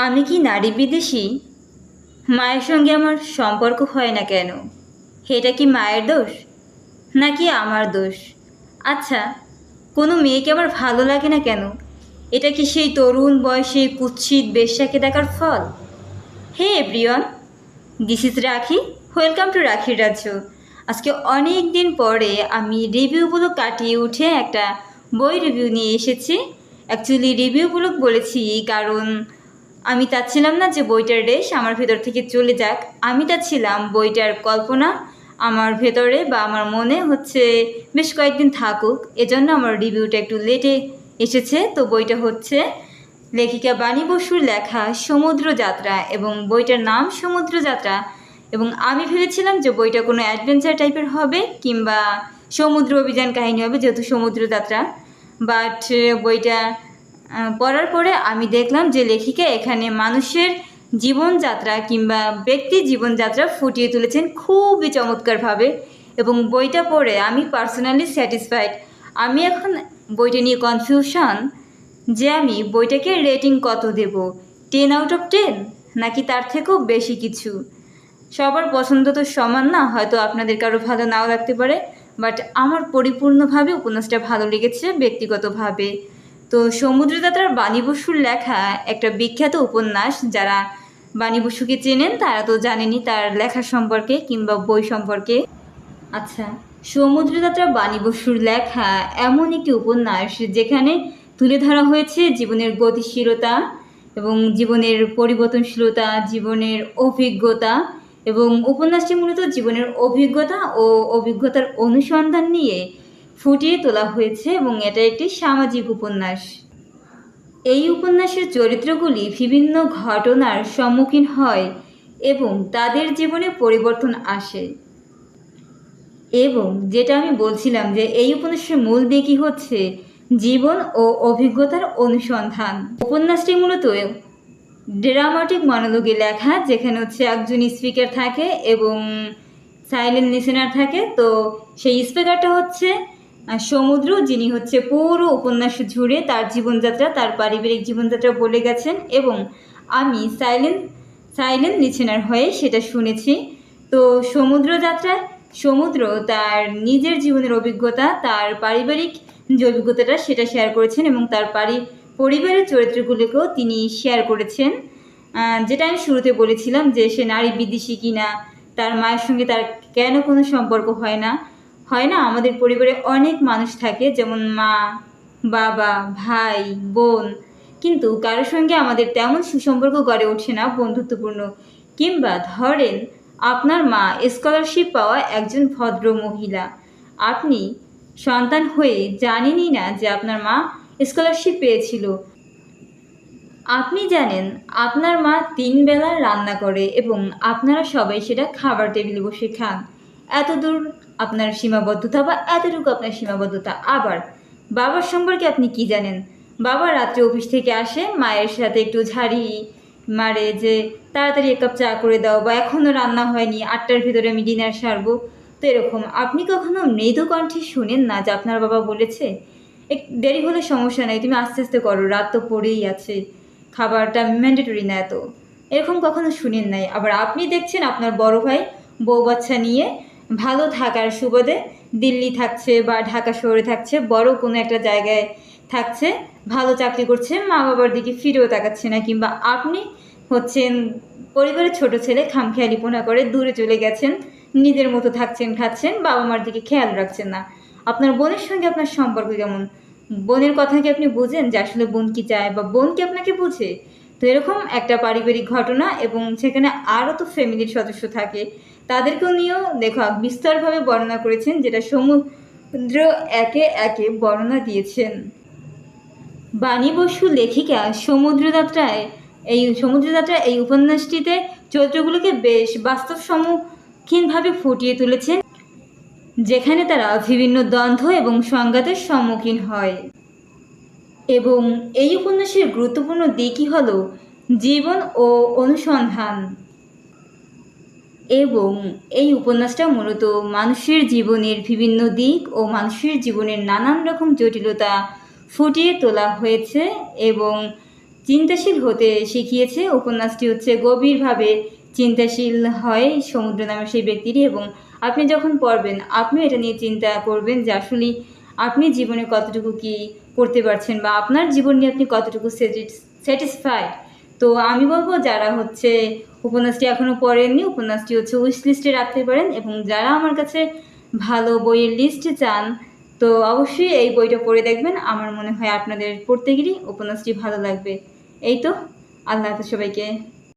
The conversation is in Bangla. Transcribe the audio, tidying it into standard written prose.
আমি কি নারী বিদেশী? মায়ের সঙ্গে আমার সম্পর্ক হয় না কেন? এটা কি মায়ের দোষ নাকি আমার দোষ? আচ্ছা, কোনো মেয়েকে আমার ভালো লাগে না কেন? এটা কি সেই তরুণ বয়সে কুৎসিত বেশ্যাকে দেখার ফল? হে এভরিওয়ান, দিস ইজ রাখি। ওয়েলকাম টু রাখির রাজ্য। আজকে অনেক দিন পরে আমি রিভিউগুলো কাটিয়ে উঠে একটা বই রিভিউ নিয়ে এসেছি। অ্যাকচুয়ালি রিভিউগুলো বলেছি কারণ আমি চাচ্ছিলাম না যে বইটার রেশ আমার ভেতর থেকে চলে যাক। আমি চাচ্ছিলাম বইটার কল্পনা আমার ভেতরে বা আমার মনে বেশ কয়েকদিন থাকুক। এজন্য আমার রিভিউটা একটু লেটে এসেছে। তো বইটা হচ্ছে লেখিকা বাণী বসুর লেখা সমুদ্র যাত্রা, এবং বইটার নাম সমুদ্র যাত্রা। এবং আমি ভেবেছিলাম যে বইটা কোনো অ্যাডভেঞ্চার টাইপের হবে কিংবা সমুদ্র অভিযান কাহিনী হবে, যেহেতু সমুদ্র যাত্রা। বাট বইটা পড়ার পরে আমি দেখলাম যে লেখিকা এখানে মানুষের জীবনযাত্রা কিংবা ব্যক্তির জীবনযাত্রা ফুটিয়ে তুলেছেন খুবই চমৎকারভাবে, এবং বইটা পড়ে আমি পার্সোনালি স্যাটিসফাইড। আমি এখন বইটা নিয়ে কনফিউশন যে আমি বইটাকে রেটিং কত দেব, 10/10 নাকি তার থেকেও বেশি কিছু। সবার পছন্দ তো সমান না, হয়তো আপনাদের কারো ভালো নাও লাগতে পারে, বাট আমার পরিপূর্ণভাবে উপন্যাসটা ভালো লেগেছে ব্যক্তিগতভাবে। তো সমুদ্রযাত্রার বাণী বসুর লেখা একটা বিখ্যাত উপন্যাস। যারা বাণী বসুকে চেনেন তারা তো জানেনই তার লেখা সম্পর্কে কিংবা বই সম্পর্কে। আচ্ছা, সমুদ্রযাত্রা বাণী বসুর লেখা এমন একটি উপন্যাস যেখানে তুলে ধরা হয়েছে জীবনের গতিশীলতা এবং জীবনের পরিবর্তনশীলতা, জীবনের অভিজ্ঞতা, এবং উপন্যাসটি মূলত জীবনের অভিজ্ঞতা ও অভিজ্ঞতার অনুসন্ধান নিয়ে ফুটিয়ে তোলা হয়েছে, এবং এটা একটি সামাজিক উপন্যাস। এই উপন্যাসের চরিত্রগুলি বিভিন্ন ঘটনার সম্মুখীন হয় এবং তাদের জীবনে পরিবর্তন আসে। এবং যেটা আমি বলছিলাম যে এই উপন্যাসের মূল দিকই হচ্ছে জীবন ও অভিজ্ঞতার অনুসন্ধান। উপন্যাসটি মূলত ড্রামাটিক মনোলগে লেখা, যেখানে একজন স্পিকার থাকে এবং সাইলেন্ট লিসেনার থাকে। তো সেই স্পিকারটা সমুদ্র, যিনি পুরো উপন্যাস জুড়ে তার জীবনযাত্রা, তার পারিবারিক জীবনযাত্রা বলে গেছেন, এবং আমি সাইলেন্ট লিসেনার হয়ে সেটা শুনেছি। তো সমুদ্রযাত্রায় সমুদ্র তার নিজের জীবনের অভিজ্ঞতা, তার পারিবারিক যে অভিজ্ঞতাটা সেটা শেয়ার করেছেন, এবং তার পরিবারের চরিত্রগুলোকেও তিনি শেয়ার করেছেন। যেটা আমি শুরুতে বলেছিলাম যে সে নারী বিদ্বেষী কিনা, তার মায়ের সঙ্গে তার কেন কোনো সম্পর্ক হয় না। আমাদের পরিবারে অনেক মানুষ থাকে, যেমন মা, বাবা, ভাই, বোন, কিন্তু কারোর সঙ্গে আমাদের তেমন সুসম্পর্ক গড়ে ওঠে না বন্ধুত্বপূর্ণ। কিংবা ধরেন আপনার মা স্কলারশিপ পাওয়া একজন ভদ্র মহিলা, আপনি সন্তান হয়ে জানেনই না যে আপনার মা স্কলারশিপ পেয়েছিল। আপনি জানেন আপনার মা 3 বেলা রান্না করে এবং আপনারা সবাই সেটা খাবার টেবিলে বসে খান। এতদূর আপনার সীমাবদ্ধতা বা এতটুকু আপনার সীমাবদ্ধতা। আবার বাবার সম্পর্কে আপনি কি জানেন? বাবা রাত্রে অফিস থেকে আসে, মায়ের সাথে একটু ঝাড়ি মারে যে তাড়াতাড়ি 1 কাপ চা করে দাও, বা এখনও রান্না হয়নি, 8টার ভিতরে আমি ডিনার সারবো। তো এরকম আপনি কখনো মৃদু কণ্ঠে শুনেন না যে আপনার বাবা বলেছে দেরি হলে সমস্যা নেই, তুমি আস্তে আস্তে করো, রাত তো পড়েই আছে, খাবারটা ম্যান্ডেটরি না এত, এরকম কখনো শুনেন নাই। আবার আপনি দেখছেন আপনার বড় ভাই বউ বাচ্চা নিয়ে ভালো থাকার সুবাদে দিল্লি থাকছে বা ঢাকা শহরে থাকছে, বড় কোনো একটা জায়গায় থাকছে, ভালো চাকরি করছে, মা বাবার দিকে ফিরেও তাকাচ্ছে না। কিংবা আপনি পরিবারের ছোট ছেলে, খামখেয়ালিপনা করে দূরে চলে গেছেন, নিজের মতো থাকছেন, খাচ্ছেন, বাবা মার দিকে খেয়াল রাখছেন না। আপনার বোনের সঙ্গে আপনার সম্পর্ক কেমন? বোনের কথা কি আপনি বুঝেন যে আসলে বোন কি চায়, বা বোন কি আপনাকে বুঝে? তো এরকম একটা পারিবারিক ঘটনা, এবং সেখানে আরও তো ফ্যামিলির সদস্য থাকে, তাদেরকেও নিয়েও লেখক বিস্তারভাবে বর্ণনা করেছেন, যেটা সমুদ্র একে একে বর্ণনা দিয়েছেন। বাণী বসু লেখিকা সমুদ্রযাত্রা এই উপন্যাসটিতে চরিত্রগুলোকে বেশ বাস্তব সম্মুখীনভাবে ফুটিয়ে তুলেছেন, যেখানে তারা বিভিন্ন দ্বন্দ্ব এবং সংঘাতের সম্মুখীন হয়। এবং এই উপন্যাসের গুরুত্বপূর্ণ দিকই হল জীবন ও অনুসন্ধান। এবং এই উপন্যাসটা মূলত মানুষের জীবনের বিভিন্ন দিক ও মানুষের জীবনের নানান রকম জটিলতা ফুটিয়ে তোলা হয়েছে, এবং চিন্তাশীল হতে শিখিয়েছে। উপন্যাসটি হচ্ছে গভীরভাবে চিন্তাশীল হয় সমুদ্র নামের সেই ব্যক্তিরই, এবং আপনি যখন পড়বেন আপনিও এটা নিয়ে চিন্তা করবেন যে আসলে আপনি জীবনে কতটুকু কি করতে পারছেন বা আপনার জীবন নিয়ে আপনি কতটুকু স্যাটিসফাইড। তো আমি বলবো যারা হচ্ছে উপন্যাসটি এখনও পড়েননি, উপন্যাসটি হচ্ছে উইশ লিস্টে রাখতে পারেন, এবং যারা আমার কাছে ভালো বইয়ের লিস্ট চান তো অবশ্যই এই বইটা পড়ে দেখবেন। আমার মনে হয় আপনাদের প্রত্যেকেরই উপন্যাসটি ভালো লাগবে। এই তো, আল্লাহ হাফেজ সবাইকে।